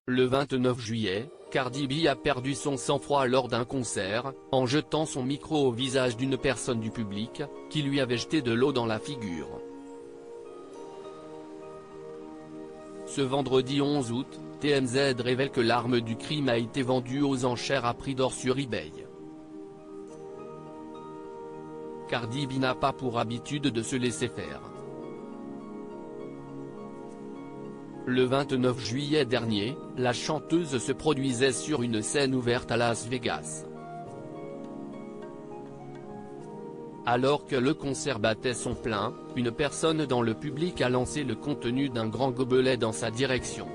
Le 29 juillet, Cardi B a perdu son sang-froid lors d'un concert, en jetant son micro au visage d'une personne du public, qui lui avait jeté de l'eau dans la figure. Ce vendredi 11 août, TMZ révèle que l'arme du crime a été vendue aux enchères à prix d'or sur eBay. Cardi B n'a pas pour habitude de se laisser faire. Le 29 juillet dernier, la chanteuse se produisait sur une scène ouverte à Las Vegas. Alors que le concert battait son plein, une personne dans le public a lancé le contenu d'un grand gobelet dans sa direction.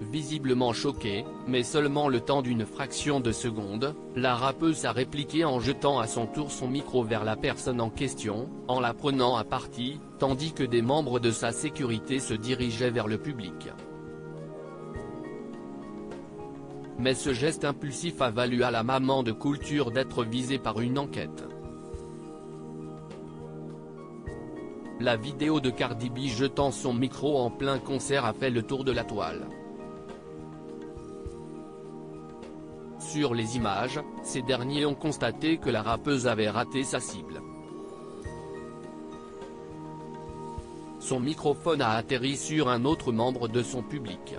Visiblement choquée, mais seulement le temps d'une fraction de seconde, la rappeuse a répliqué en jetant à son tour son micro vers la personne en question, en la prenant à partie, tandis que des membres de sa sécurité se dirigeaient vers le public. Mais ce geste impulsif a valu à la maman de Kulture d'être visée par une enquête. La vidéo de Cardi B jetant son micro en plein concert a fait le tour de la toile. Sur les images, ces derniers ont constaté que la rappeuse avait raté sa cible. Son microphone a atterri sur un autre membre de son public.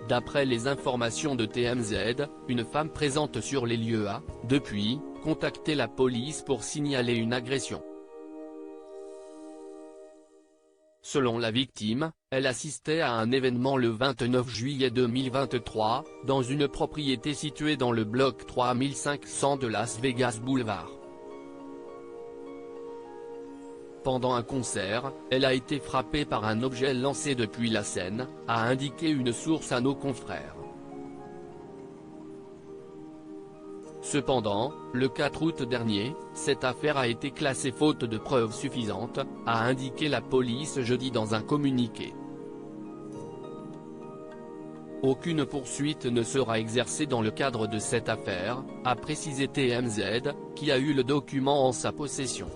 D'après les informations de TMZ, une femme présente sur les lieux a, depuis, contacté la police pour signaler une agression. Selon la victime, elle assistait à un événement le 29 juillet 2023, dans une propriété située dans le bloc 3500 de Las Vegas Boulevard. Pendant un concert, elle a été frappée par un objet lancé depuis la scène, a indiqué une source à nos confrères. Cependant, le 4 août dernier, cette affaire a été classée faute de preuves suffisantes, a indiqué la police jeudi dans un communiqué. Aucune poursuite ne sera exercée dans le cadre de cette affaire, a précisé TMZ, qui a eu le document en sa possession.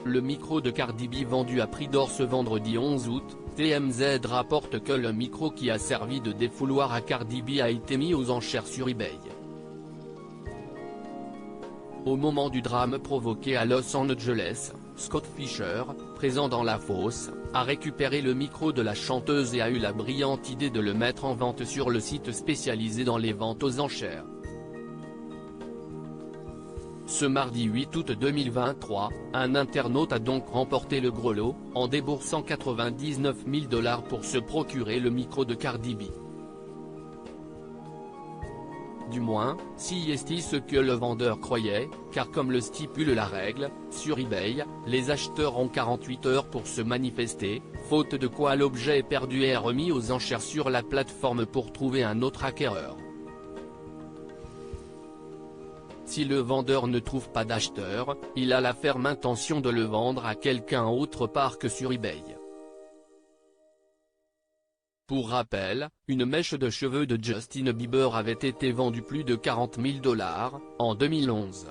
Le micro de Cardi B vendu à prix d'or ce vendredi 11 août, TMZ rapporte que le micro qui a servi de défouloir à Cardi B a été mis aux enchères sur eBay. Au moment du drame provoqué à Los Angeles, Scott Fisher, présent dans la fosse, a récupéré le micro de la chanteuse et a eu la brillante idée de le mettre en vente sur le site spécialisé dans les ventes aux enchères. Ce mardi 8 août 2023, un internaute a donc remporté le gros lot, en déboursant 99 000 $ pour se procurer le micro de Cardi B. Du moins, si est ce que le vendeur croyait, car comme le stipule la règle, sur eBay, les acheteurs ont 48 heures pour se manifester, faute de quoi l'objet est perdu et est remis aux enchères sur la plateforme pour trouver un autre acquéreur. Si le vendeur ne trouve pas d'acheteur, il a la ferme intention de le vendre à quelqu'un autre part que sur eBay. Pour rappel, une mèche de cheveux de Justin Bieber avait été vendue plus de 40 000 $ en 2011.